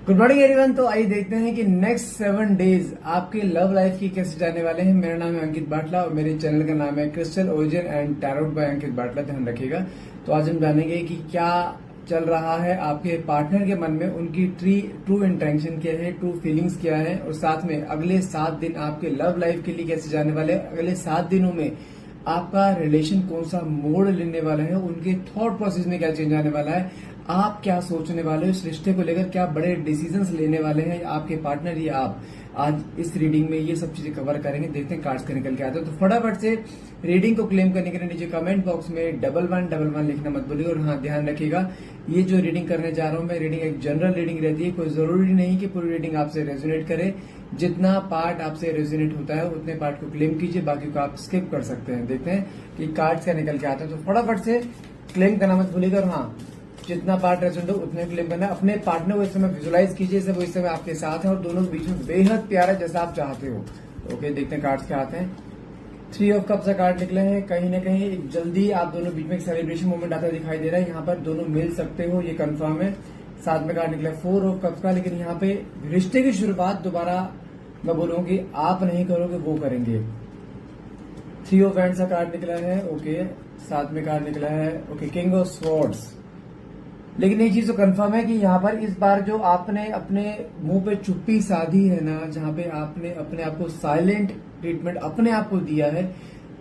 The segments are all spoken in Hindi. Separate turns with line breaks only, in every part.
Good morning everyone. तो आइए देखते हैं कि नेक्स्ट 7 डेज आपके लव लाइफ की कैसे जाने वाले हैं। मेरा नाम है अंकित बाटला और मेरे चैनल का नाम है crystal origin and tarot by Ankit Batla. ध्यान रखिएगा। तो आज हम जानेंगे कि क्या चल रहा है आपके पार्टनर के मन में, उनकी ट्रू इंटेंशन क्या है, ट्रू फीलिंग्स क्या है, और साथ में अगले 7 दिन आपके लव लाइफ के लिए कैसे जाने वाले हैं। अगले 7 दिनों में आपका रिलेशन कौन सा मोड़ लेने वाला है, उनके थॉट प्रोसेस में क्या चेंज आने वाला है, आप क्या सोचने वाले हो, इस रिश्ते को लेकर क्या बड़े डिसीजंस लेने वाले हैं आपके पार्टनर या आप। आज इस रीडिंग में ये सब चीजें कवर करेंगे। देखते हैं कार्ड्स के निकल के आते हैं। तो फटाफट से रीडिंग को क्लेम करने के लिए नीचे कमेंट बॉक्स में 1111 लिखना मत भूलिए। और हाँ, ध्यान रखिएगा, ये जो रीडिंग करने जा रहा हूँ मैं, रीडिंग एक जनरल रीडिंग रहती है। कोई जरूरी नहीं कि पूरी रीडिंग आपसे रेजोनेट करे। जितना पार्ट आपसे रेजोनेट होता है उतने पार्ट को क्लेम कीजिए, बाकी को आप स्किप कर सकते हैं। देखते हैं कि कार्ड्स क्या निकल के आते हैं। तो फटाफट से क्लेम करना मत भूलिएगा। हाँ, जितना पार्ट रेजोनेट हो उतने क्लेम करना। अपने पार्टनर को इस समय विजुलाइज कीजिए, सब इस समय आपके साथ है और दोनों के बीच में बेहद प्यार है, जैसा आप चाहते हो। ओके, देखते हैं कार्ड्स क्या आते हैं। 3 ऑफ कप्स का कार्ड निकले हैं। कहीं ना कहीं जल्दी आप दोनों बीच में एक सेलिब्रेशन मोमेंट आता दिखाई दे रहा है। यहाँ पर दोनों मिल सकते हो, ये कंफर्म है। साथ में कार्ड निकला 4 ऑफ कप्स का, लेकिन यहाँ पे रिश्ते की शुरुआत दोबारा मैं बोलूंगा कि आप नहीं करोगे, वो करेंगे। 3 ऑफ वैंड्स का कार्ड निकला है। ओके, साथ में कार्ड निकला है ओके किंग ऑफ स्वॉर्ड्स। लेकिन एक चीज तो कंफर्म है कि यहाँ पर इस बार जो आपने अपने मुंह पे चुप्पी साधी है ना, जहाँ पे आपने अपने आप को साइलेंट ट्रीटमेंट अपने आप को दिया है,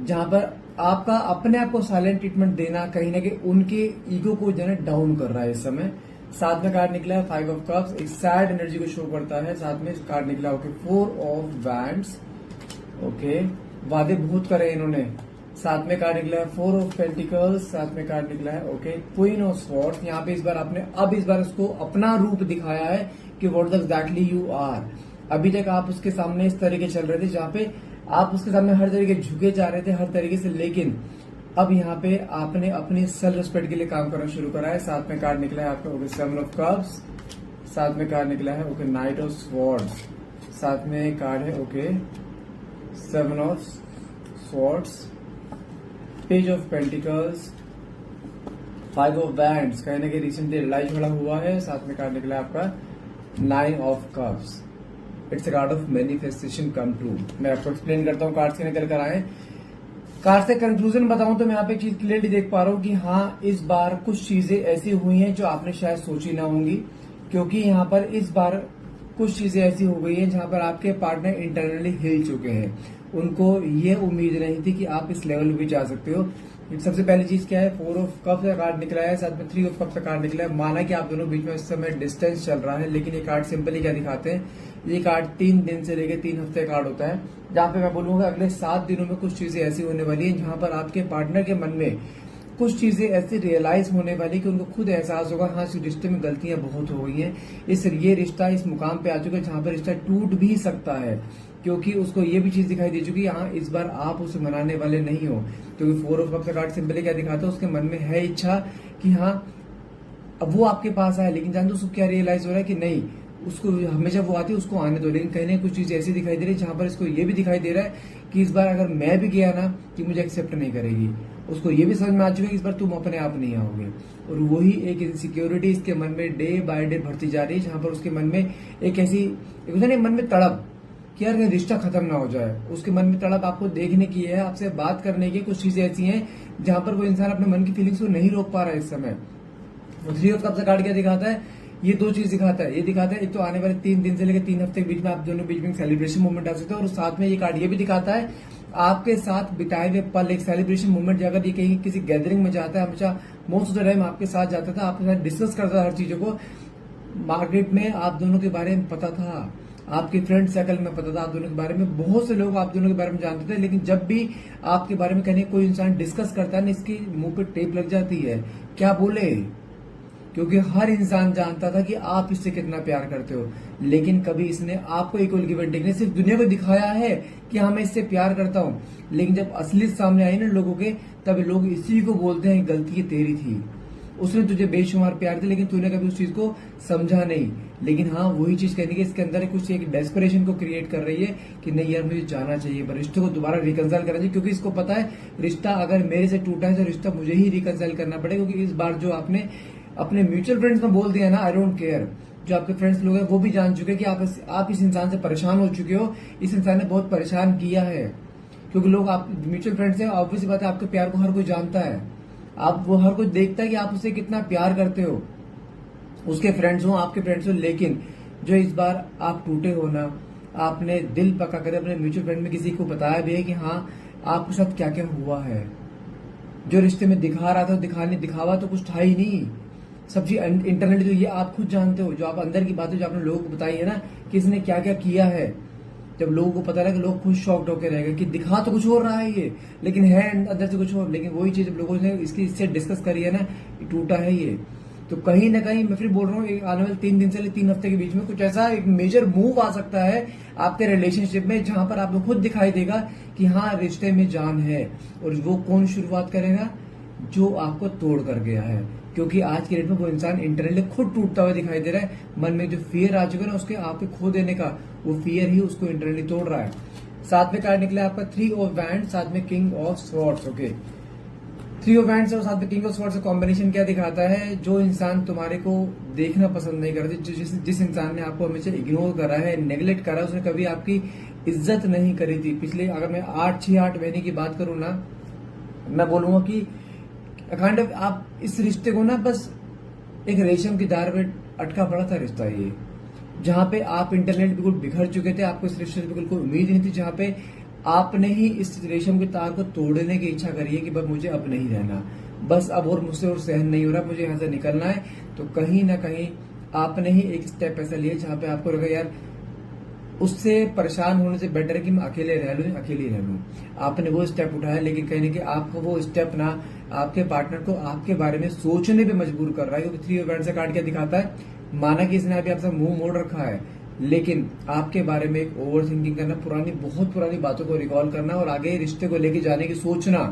जहाँ पर आपका अपने आप को साइलेंट ट्रीटमेंट देना कहीं ना कहीं उनके ईगो को जो है डाउन कर रहा है इस समय। साथ में कार्ड निकला है 5 ऑफ कप्स, एक सैड एनर्जी को शो करता है। साथ में कार्ड निकला ओके 4 ऑफ वैंड्स। ओके, वादे बहुत करे इन्होंने। साथ में कार्ड निकला है 4 ऑफ पेंटिकल्स। साथ में कार्ड निकला है ओके क्वीन ऑफ स्वॉर्ड्स। यहाँ पे इस बार आपने इस बार उसको अपना रूप दिखाया है कि व्हाट एग्जैक्टली यू आर। अभी तक आप उसके सामने इस तरीके चल रहे थे, जहाँ पे आप उसके सामने हर तरीके झुके जा रहे थे हर तरीके से, लेकिन अब यहाँ पे आपने अपनी सेल्फ रिस्पेक्ट के लिए काम करना शुरू करा है। साथ में कार्ड निकला है आपका ओके 7 ऑफ कप्स। साथ में कार्ड निकला है ओके नाइट ऑफ स्वॉर्ड्स। साथ में कार्ड है okay 7 of swords, page of pentacles, 5 of wands. कहीं ना कहीं रिसेंटली लड़ाई झगड़ा हुआ है। साथ में कार्ड निकला है आपका 9 of cups. It's a card of manifestation come true. मैं आपको एक्सप्लेन करता हूँ कार्ड से निकल कर आए। कार्ड से कंक्लूजन बताऊं तो मैं यहाँ पे एक चीज क्लियरली देख पा रहा हूँ कि हाँ, इस बार कुछ चीजें ऐसी हुई हैं जो आपने शायद सोची ना होंगी, क्योंकि यहाँ पर इस बार कुछ चीजें ऐसी हो गई हैं जहां पर आपके पार्टनर इंटरनली हिल चुके हैं। उनको ये उम्मीद नहीं थी कि आप इस लेवल पे जा सकते हो। सबसे पहली चीज क्या है, 4 ऑफ कप्स का कार्ड निकला है। साथ में 3 ऑफ कप्स का कार्ड निकला है। माना कि आप दोनों बीच में इस समय डिस्टेंस चल रहा है, लेकिन ये कार्ड सिंपली क्या दिखाते हैं, ये कार्ड 3 दिन से लेकर 3 हफ्ते का कार्ड होता है, जहां पे मैं बोलूंगा अगले 7 दिनों में कुछ चीजें ऐसी होने वाली है जहां पर आपके पार्टनर के मन में कुछ चीजें ऐसी रियलाइज होने वाली कि उनको खुद एहसास होगा हाँ, इस रिश्ते में गलतियां बहुत हो गई हैं। ये रिश्ता इस मुकाम पे आ चुका है जहां पर रिश्ता टूट भी सकता है, क्योंकि उसको ये भी चीज दिखाई दे चुकी है हाँ, इस बार आप उसे मनाने वाले नहीं हो। क्योंकि 4 ऑफ कप्स का कार्ड सिंपली क्या दिखाता है, उसके मन में है इच्छा कि हाँ, अब वो आपके पास आए, लेकिन जानते उसको क्या रियलाइज हो रहा है कि नहीं, उसको हमेशा वो आती है उसको आने दो। लेकिन कहीं ना कुछ चीज ऐसी दिखाई दे रही है जहां पर इसको ये भी दिखाई दे रहा है कि इस बार अगर मैं भी गया ना कि मुझे एक्सेप्ट नहीं करेगी। उसको ये भी समझ में आ चुका है कि इस बार तुम अपने आप नहीं आओगे। और वही एक इनसिक्योरिटी इसके मन में डे बाय डे बढ़ती जा रही है, जहां पर उसके मन में एक ऐसी मन में तड़प कि यार रिश्ता खत्म ना हो जाए। उसके मन में तड़प आपको देखने की है, आपसे बात करने की। कुछ चीजें ऐसी हैं जहां पर वो इंसान अपने मन की फीलिंग्स को नहीं रोक पा रहा है इस समय। 3 ऑफ कप्स का कार्ड क्या दिखाता है, ये 2 चीज दिखाता है। ये दिखाता है एक तो आने वाले 3 दिन से लेकर 3 हफ्ते के बीच में आप दोनों बीच में सेलिब्रेशन मोमेंट आ सकते हैं, और साथ में ये कार्ड ये भी दिखाता है आपके साथ बिताए हुए पल, एक सेलिब्रेशन मोमेंट। अगर ये कहीं किसी गैदरिंग में जाता है, हमेशा मोस्ट ऑफ द टाइम आपके साथ जाता था, आपके साथ डिस्कस करता था हर चीजों को। मार्केट में आप दोनों के बारे में पता था, आपके फ्रेंड सर्कल में पता था आप दोनों के बारे में, बहुत से लोग आप दोनों के बारे में जानते थे। लेकिन जब भी आपके बारे में कहने कोई इंसान डिस्कस करता है ना, इसके मुंह पे टेप लग जाती है, क्या बोले, क्योंकि हर इंसान जानता था कि आप इससे कितना प्यार करते हो। लेकिन कभी इसने आपको इक्वल गिव एंड टेक ने सिर्फ दुनिया को दिखाया है कि हाँ, मैं इससे प्यार करता हूँ, लेकिन जब असलियत सामने आई ना लोगों के, तब लोग इसी को बोलते हैं गलती तेरी थी, उसने तुझे बेशुमार प्यार दिया लेकिन तूने कभी उस चीज को समझा नहीं। लेकिन हाँ, वही चीज कहने की इसके अंदर कुछ एक डेस्परेशन को क्रिएट कर रही है कि नहीं यार, मुझे जाना चाहिए, पर रिश्ते को दोबारा रिकंसाइल करना चाहिए, क्योंकि इसको पता है रिश्ता अगर मेरे से टूटा है तो रिश्ता मुझे ही रिकंसाइल करना पड़ेगा। क्योंकि इस बार जो आपने अपने म्यूचुअल फ्रेंड्स में बोल दिया ना आई डोंट केयर, जो आपके फ्रेंड्स लोग हैं वो भी जान चुके हैं कि आप इस इंसान से परेशान हो चुके हो, इस इंसान ने बहुत परेशान किया है। क्योंकि लोग आप म्यूचुअल फ्रेंड्स हैं, ऑब्वियस बात है आपके प्यार को हर कोई जानता है, आप वो हर कोई देखता है कि आप उससे कितना प्यार करते हो, उसके फ्रेंड्स हो आपके फ्रेंड्स हो। लेकिन जो इस बार आप टूटे हो ना, आपने दिल पका कर अपने म्यूचुअल फ्रेंड में किसी को बताया भी है कि हाँ आपके साथ क्या क्या हुआ है। जो रिश्ते में दिखा रहा था दिखावा तो कुछ था ही नहीं, सब चीज इंटरनेट जो ये आप खुद जानते हो, जो आप अंदर की बातें जो आपने लोगों को बताई है ना कि इसने क्या क्या किया है। जब लोगों को पता लगा, लोग खुद शॉक्ड होकर रह गए कि दिखा तो कुछ और रहा है ये, लेकिन है अंदर से कुछ और। लेकिन वही चीज जब लोगों ने इससे डिस्कस करी है ना, टूटा है ये। तो कहीं ना कहीं मैं फिर बोल रहा हूँ, आने वाले 3 दिन से 3 हफ्ते के बीच में कुछ ऐसा एक मेजर मूव आ सकता है आपके रिलेशनशिप में, जहां पर आपको खुद दिखाई देगा कि हाँ रिश्ते में जान है। और वो कौन शुरुआत करेगा? जो आपको तोड़ कर गया है। क्योंकि आज के डेट में वो इंसान इंटरनेटली खुद टूटता हुआ दिखाई दे रहा है। मन में जो फियर आ चुका है ना उसके आप पे खो देने का, वो फियर ही उसको इंटरनेटली तोड़ रहा है। साथ में कार्ड निकला आपका 3 ऑफ वैंड, साथ में king of swords. Okay, 3 of wands और साथ में किंग ऑफ स्वॉर्ड्स का कॉम्बिनेशन क्या दिखाता है? जो इंसान तुम्हारे को देखना पसंद नहीं करते, जिस इंसान ने आपको हमेशा इग्नोर करा है, नेग्लेक्ट करा, उसने कभी आपकी इज्जत नहीं करी थी पिछले, अगर मैं 8 महीने की बात करूं ना, मैं बोलूंगा कि काइंड ऑफ आप इस रिश्ते को ना बस एक रेशम की तार में अटका पड़ा था रिश्ता ये, जहां पे आप इंटरनेट बिल्कुल बिखर चुके थे, आपको इस रिश्ते से बिल्कुल कोई उम्मीद नहीं थी, जहां पे आपने ही इस रेशम की तार को तोड़ने की इच्छा करी है कि बस मुझे अब नहीं रहना, बस अब और मुझसे और सहन नहीं हो रहा, मुझे यहाँ से निकलना है। तो कहीं ना कहीं आपने ही एक स्टेप ऐसा लिया जहां पे आपको लगा यार उससे परेशान होने से बेटर है कि मैं अकेले रह लूं। आपने वो स्टेप उठाया, लेकिन कहीं ना कहीं आपको वो स्टेप ना आपके पार्टनर को आपके बारे में सोचने पे मजबूर कर रहा है। क्योंकि 3 ऑफ वैंड्स का कार्ड क्या दिखाता है? माना कि इसने अभी आपसे मुंह मोड़ रखा है, लेकिन आपके बारे में एक ओवर थिंकिंग करना, बहुत पुरानी बातों को रिकॉल करना और आगे रिश्ते को लेके जाने की सोचना,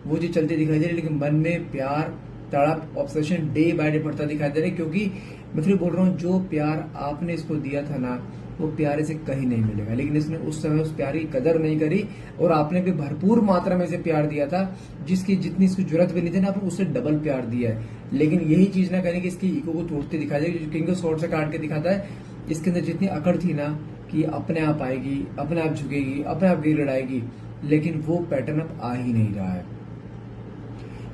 वो चीज चलती दिखाई दे रही है। लेकिन मन में प्यार, तड़प, ऑब्सेशन डे बाय डे बढ़ता दिखाई दे रहा है। क्योंकि मैं फिर बोल रहा हूँ, जो प्यार आपने इसको दिया था ना, वो प्यारे से कहीं नहीं मिलेगा। लेकिन इसने उस समय उस प्यार की कदर नहीं करी, और आपने भी भरपूर मात्रा में इसे प्यार दिया था, जिसकी जितनी इसकी जरूरत भी नहीं थी ना, आपने उससे डबल प्यार दिया है। लेकिन यही चीज ना करें कि इसकी ईगो को तोड़ते दिखाई दे, जो किंग ऑफ स्वॉर्ड से काट के दिखाता है, इसके अंदर जितनी अकड़ थी ना कि अपने आप आएगी, अपने आप झुकेगी, अपने आप गिर लड़ाएगी, लेकिन वो पैटर्न अब आ ही नहीं रहा है।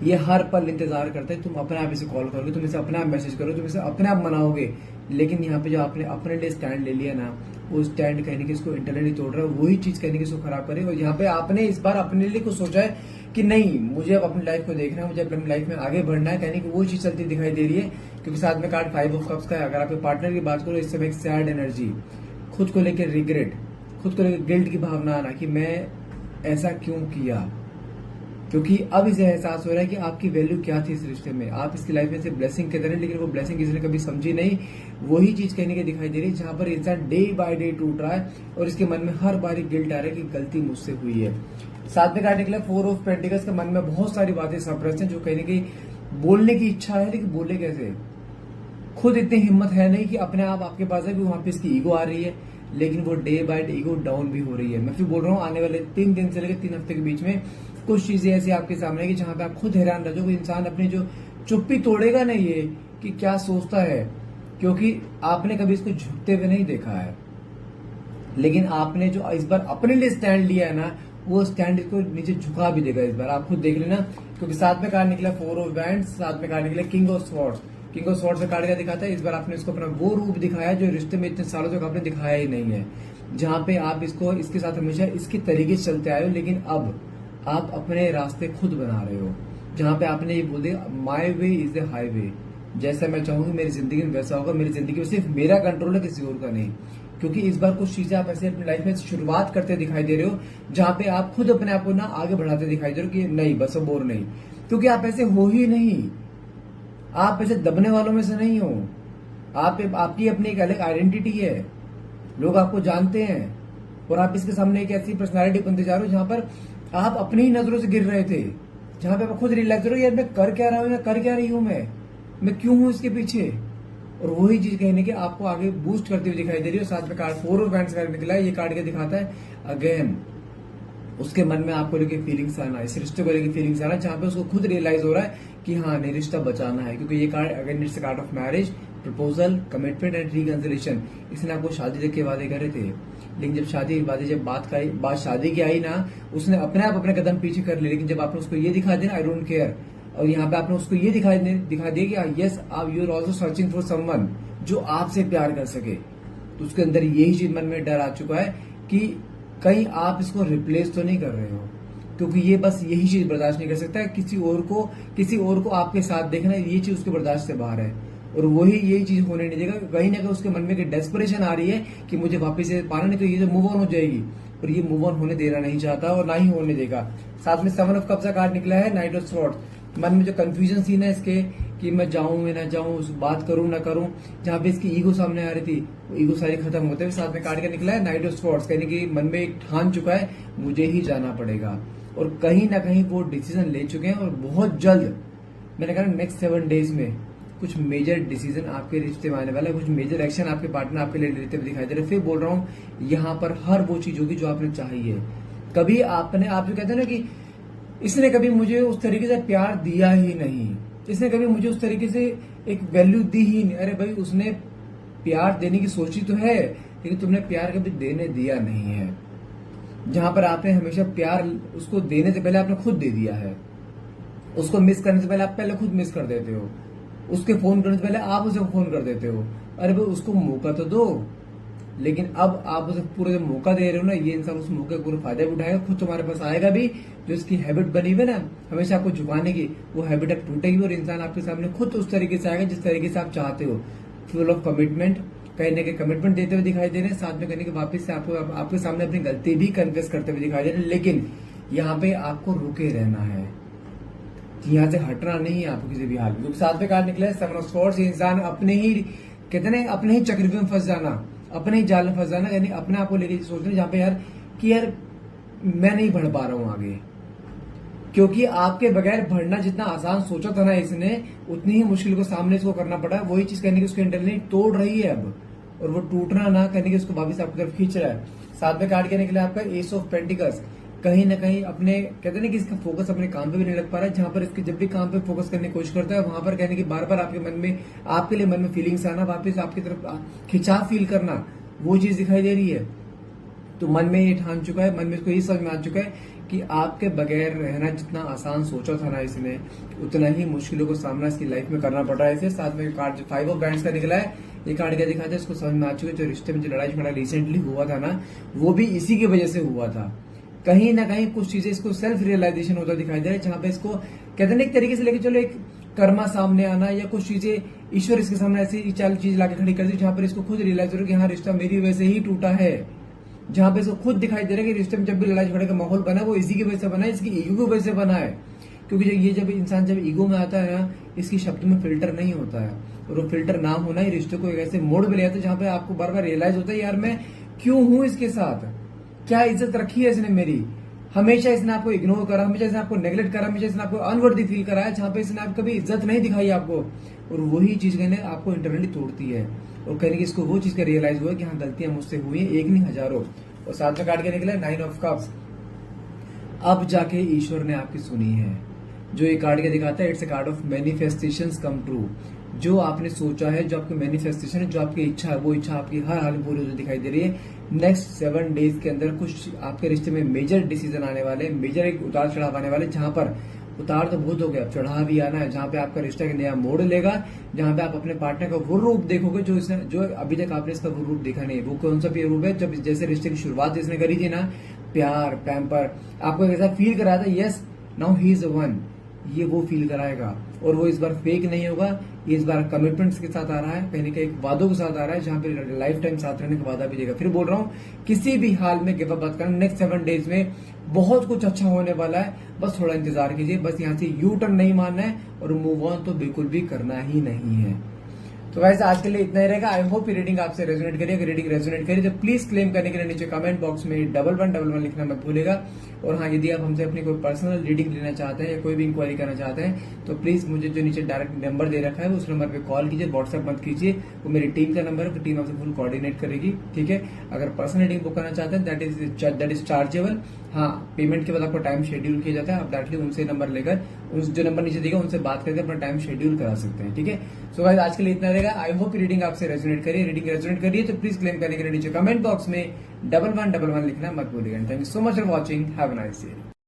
ये हर पल इंतजार करते हैं, तुम अपने आप इसे कॉल करोगे, तुम इसे अपने आप मैसेज करोगे, तुम इसे अपने आप मनाओगे। लेकिन यहाँ पे जो आपने अपने लिए स्टैंड ले लिया ना, वो स्टैंड कहने की इसको इंटरनेटली तोड़ रहा है, वही चीज कहने की इसको खराब करे। और यहाँ पे आपने इस बार अपने लिए कुछ सोचा है कि नहीं, मुझे अब अपनी लाइफ को देखना है, मुझे अपनी लाइफ में आगे बढ़ना है, कहने की वो चीज चलती दिखाई दे रही है। क्योंकि साथ में कार्ड 5 ऑफ कप्स का है। अगर आपके पार्टनर की बात करो, इस समय एक सैड एनर्जी, खुद को लेकर रिग्रेट, खुद को लेकर गिल्ट की भावना आना कि मैं ऐसा क्यों किया। क्योंकि अब इसे एहसास हो रहा है कि आपकी वैल्यू क्या थी इस रिश्ते में, आप इसकी लाइफ में से ब्लेसिंग के तरह, लेकिन वो ब्लेसिंग किसी ने कभी समझी नहीं। वही चीज कहने की दिखाई दे रही है, जहां पर इंसान डे बाय डे टूट रहा है और इसके मन में हर बार गिल्ट आ रहा है कि गलती मुझसे हुई है। साथ में कार्ड निकला 4 ऑफ पेंटिकल्स का। मन में बहुत सारी बातें सप्रेस हैं, जो कहीं ना कहीं बोलने की इच्छा है, लेकिन बोले कैसे? खुद इतनी हिम्मत है नहीं कि अपने आप आपके पास है, कि वहां पे इसकी ईगो आ रही है, लेकिन वो day by day ego down भी हो रही है। मैं फिर बोल रहा हूँ, आने वाले 3 दिन से लेकर 3 हफ्ते के बीच में कुछ चीजें ऐसी आपके सामने कि जहां पे आप खुद हैरान रह जाओगे। इंसान अपनी जो चुप्पी तोड़ेगा ना, ये कि क्या सोचता है, क्योंकि आपने कभी इसको झुकते हुए नहीं देखा है। लेकिन आपने जो इस बार अपने लिए स्टैंड लिया है ना, वो स्टैंड इसको नीचे झुका भी देगा इस बार, आप खुद देख लेना। क्योंकि साथ में कार्ड निकला 4 ऑफ वैंड्स, साथ में कार्ड निकला king of swords. King of swords का कार्ड क्या दिखाता है? इस बार आपने इसको अपना वो रूप दिखाया जो रिश्ते में इतने सालों तक आपने दिखाया ही नहीं है, जहां पे आप इसको इसके साथ हमेशा इसके तरीके से चलते आए हो, लेकिन अब आप अपने रास्ते खुद बना रहे हो। जहां पे आपने ये बोल दिया, माई वे इज द हाईवे, जैसा मैं चाहूंगी मेरी जिंदगी में वैसा होगा, मेरी जिंदगी में सिर्फ मेरा कंट्रोल है, किसी और का नहीं। क्योंकि इस बार कुछ चीजें आप ऐसे अपनी लाइफ में शुरुआत करते दिखाई दे रहे हो, जहां पे आप खुद अपने आप को ना आगे बढ़ाते दिखाई दे रहे हो कि नहीं बस अब और नहीं। क्योंकि आप ऐसे हो ही नहीं, आप ऐसे दबने वालों में से नहीं हो। आपकी अपनी एक अलग आइडेंटिटी है, लोग आपको जानते हैं, और आप इसके सामने एक ऐसी पर्सनालिटी बनते जा रहे हो जहां पर आप अपनी ही नजरों से गिर रहे थे, जहां पे आप खुद रियलाइज करो यार मैं कर क्या रहा हूं, मैं कर क्या रही हूं, मैं क्यों हूं इसके पीछे। और वही चीज कहने की आपको आगे बूस्ट करती हुई दिखाई दे रही है। साथ में कार्ड 4 ऑफ वैंड्स कार्ड निकला है। ये कार्ड क्या दिखाता है? अगेन उसके मन में आपको लेके फीलिंग्स आना, इस रिश्ते को लेके फीलिंग्स आना, जहां पे उसको खुद रियलाइज हो रहा है कि हाँ नहीं, रिश्ता बचाना है। क्योंकि ये card again its card of marriage, proposal, commitment and reconciliation. इसने आपको शादी तक के वादे करे थे, लेकिन जब शादी वादे जब बात शादी की आई ना, उसने अपने आप अपने कदम पीछे कर लिए। लेकिन जब आपने उसको ये दिखा दिया ना, आई डोंट केयर, और यहाँ पे आपने उसको ये दिखा दिया कि यस आप you are also searching for someone जो आपसे प्यार कर सके, तो उसके अंदर यही चीज मन में डर आ चुका है कि कहीं आप इसको रिप्लेस तो नहीं कर रहे हो, क्योंकि ये बस यही चीज बर्दाश्त नहीं कर सकता है, किसी और को आपके साथ देखना, ये चीज उसके बर्दाश्त से बाहर है, और वही यही चीज होने नहीं देगा। कहीं ना कहीं उसके मन में एक डेस्परेशन आ रही है कि मुझे वापस से पाना, नहीं तो ये जो मूव ऑन हो जाएगी, और ये मूव ऑन होने देना नहीं चाहता और ना ही होने देगा। साथ में 7 ऑफ कप्स का कार्ड निकला है, नाइट ऑफ स्वॉर्ड्स। मन में जो कंफ्यूजन सी ना इसके कि मैं जाऊं मैं ना जाऊं, बात करूं ना करूं, जहां पे इसकी ईगो सामने आ रही थी, वो ईगो सारी खत्म होते हुए साथ में कार्ड का निकला है नाइट ऑफ स्वॉर्ड्स। कहने की मन में एक ठान चुका है मुझे ही जाना पड़ेगा, और कहीं ना कहीं वो डिसीजन ले चुके हैं, और बहुत जल्द, मैंने कहा नेक्स्ट 7 डेज में कुछ मेजर डिसीजन आपके रिश्ते में आने वाला है, कुछ मेजर एक्शन आपके पार्टनर आपके लिए लेते हुए दिखाई दे रहे। फिर बोल रहा हूं, यहाँ पर हर वो चीज होगी जो आपने चाही है। कभी आपने, आप जो कहते हैं ना कि इसने कभी मुझे उस तरीके से प्यार दिया ही नहीं, इसने कभी मुझे उस तरीके से एक वैल्यू दी ही नहीं। अरे भाई, उसने प्यार देने की सोची तो है, लेकिन तुमने प्यार कभी देने दिया नहीं है। जहां पर आपने हमेशा प्यार उसको देने से पहले आपने खुद दे दिया है, उसको मिस करने से पहले आप पहले खुद मिस कर देते हो, उसके फोन करने से पहले आप उसे फोन कर देते हो। अरे भाई, उसको मौका तो दो। लेकिन अब आप उसे पूरे जो मौका दे रहे हो ना, ये इंसान उस मौके का पूरा फायदा भी उठाएगा, खुद तुम्हारे पास आएगा भी। जो इसकी हैबिट बनी हुई है ना हमेशा आपको झुकाने की, वो हैबिट अब टूटेगी और इंसान आपके सामने खुद उस तरीके से आएगा जिस तरीके से आप चाहते हो। फुल ऑफ कमिटमेंट, कहीं ना कहीं कमिटमेंट देते हुए दिखाई दे रहे हैं, साथ में कहने के वापस से आपके सामने अपनी गलती भी कन्फेस करते हुए दिखाई दे रहे हैं। लेकिन यहाँ पे आपको रुके रहना है, यहाँ से हटना नहीं है आपको किसी भी हाल में। साथ में कार्ड निकला है 7 ऑफ स्वॉर्ड्स। इंसान अपने ही, कहते ना, अपने ही चक्रव्यूह में फंस जाना, अपने ही जाल में फंस जाना, यानी अपने आप को लेके सोचना जहाँ पे यार मैं नहीं बढ़ पा रहा हूं आगे, क्योंकि आपके बगैर बढ़ना जितना आसान सोचा था ना इसने, उतनी ही मुश्किल को सामने इसको करना पड़ा। वही चीज कहने की उसकी इंटेलिजेंस तोड़ रही है अब, और वो टूटना ना कहने की उसको वापिस आपकी तरफ खींच रहा है। साथ में कार्ड कहने के लिए आपका एस ऑफ पेंटिकल्स। कहीं ना कहीं अपने, कहते ना कि इसका फोकस अपने काम पे भी नहीं लग पा रहा है। जहां पर इसके जब भी काम पे फोकस करने की कोशिश करता है, वहां पर कहने की बार बार आपके मन में, आपके लिए मन में फीलिंग्स आना, वापस आपकी तरफ खिंचाव फील करना, वो चीज दिखाई दे रही है। तो मन में ये ठान चुका है, मन में इसको ये समझ में आ चुका है कि आपके बगैर रहना जितना आसान सोचा था ना इसने, उतना ही मुश्किलों को सामना इसकी लाइफ में करना पड़ रहा है इसे। साथ में कार्ड 5 ऑफ बैंड्स का निकला है, ये कार्ड क्या दिखाता है, इसको समझ में आ चुका है जो रिश्ते में जो लड़ाई झगड़ा रिसेंटली हुआ था ना, वो भी इसी की वजह से हुआ था। कहीं ना कहीं कुछ चीजें इसको सेल्फ रियलाइजेशन होता दिखाई दे रहा है, जहां पे इसको कहते हैं एक तरीके से लेके चलो, एक कर्मा सामने आना, या कुछ चीजें ईश्वर इसके सामने ऐसी चीज लाके खड़ी कर दी, जहां पर इसको खुद रियलाइज हो रहा है कि हाँ, रिश्ता मेरी वजह से ही टूटा है। जहां पे इसको खुद दिखाई दे रहा है कि रिश्ते में जब भी लड़ाई झगड़े का माहौल बना, वो इसी की वजह से बना है, इसकी ईगो की वजह से बना है। क्योंकि जब इंसान जब ईगो में आता है ना, इसकी शब्द में फिल्टर नहीं होता है, और वो फिल्टर ना होना ही रिश्ते को एक ऐसे मोड़ में ले आता है जहां पे आपको बार बार रियलाइज होता है, यार मैं क्यों हूं इसके साथ, क्या इज्जत रखी है इसने मेरी, हमेशा इसने आपको इग्नोर करा, हमेशा इसने आपको नेग्लेक्ट करा, हमेशा इसने आपको अनवर्दी फील कराया, जहां पे इसने आपको कभी इज्जत नहीं दिखाई आपको। और वही चीज कहने आपको इंटरनली तोड़ती है, और कहने की इसको वो चीज का रियलाइज हुआ कि हाँ, गलतियां मुझसे हुई है, एक नहीं हजारों। और साथ में कार्ड के निकला 9 ऑफ कप्स। अब जाके ईश्वर ने आपकी सुनी है। जो ये कार्ड के दिखाता है, it's a card of manifestations come true. जो आपने सोचा है, जो आपकी मैनिफेस्टेशन है, जो आपकी इच्छा है, वो इच्छा आपकी हर हाल में पूरी होती दिखाई दे रही है। नेक्स्ट 7 डेज के अंदर कुछ आपके रिश्ते में मेजर डिसीजन आने वाले, मेजर एक उतार चढ़ाव आने वाले, जहां पर उतार तो बहुत हो गया, अब चढ़ाव भी आना है, जहां पे आपका रिश्ता एक नया मोड़ लेगा, जहां पे आप अपने पार्टनर का वो रूप देखोगे जो अभी तक आपने इसका वो रूप देखा नहीं। वो कौन सा रूप है, जब जैसे रिश्ते की शुरुआत इसने करी थी ना, प्यार पैम्पर, आपको ऐसा फील कराया था, yes now he is the one, ये वो फील कराएगा। और वो इस बार फेक नहीं होगा, ये इस बार कमिटमेंट्स के साथ आ रहा है, कहीं ना कहीं वादों के साथ आ रहा है, जहां पे लाइफ टाइम साथ रहने का वादा भी देगा। फिर बोल रहा हूँ, किसी भी हाल में गिव अप मत करना। नेक्स्ट 7 डेज में बहुत कुछ अच्छा होने वाला है, बस थोड़ा इंतजार कीजिए। बस यहाँ से यू टर्न नहीं मारना है, और मूव ऑन तो बिल्कुल भी करना ही नहीं है। तो वैसे आज के लिए इतना ही रहेगा। आई होप ये रीडिंग आपसे रेजोनेट करिए। अगर रीडिंग रेजोनेट करिए तो प्लीज क्लेम करने के लिए नीचे कमेंट बॉक्स में 1111 लिखना मत भूलेगा। और हाँ, यदि आप हमसे अपनी कोई पर्सनल रीडिंग लेना चाहते हैं या कोई भी इंक्वायरी करना चाहते हैं, तो प्लीज मुझे जो नीचे डायरेक्ट नंबर दे रखा है उस नंबर पे कॉल कीजिए, व्हाट्सएप मत कीजिए। वो मेरी टीम का नंबर है, तो टीम आपसे फुल कोऑर्डिनेट करेगी, ठीक है। अगर पर्सनल रीडिंग बुक करना चाहते हैं, दैट इज चार्जेबल। हाँ, पेमेंट के बाद आपको टाइम शेड्यूल किया जाता है। आप डायरेक्टली उनसे नंबर लेकर उस जो नंबर नीचे देगा उनसे बात करके अपना टाइम शेड्यूल करा सकते हैं। ठीक है, सो गाइस आज के लिए इतना रहेगा। आई होप रीडिंग आपसे रेजोनेट करिए। रीडिंग रेजोनेट करिए तो प्लीज क्लेम करने के लिए नीचे कमेंट बॉक्स में 1111 लिखना मत भूलिएगा। Thank you so much for watching. Have a nice day.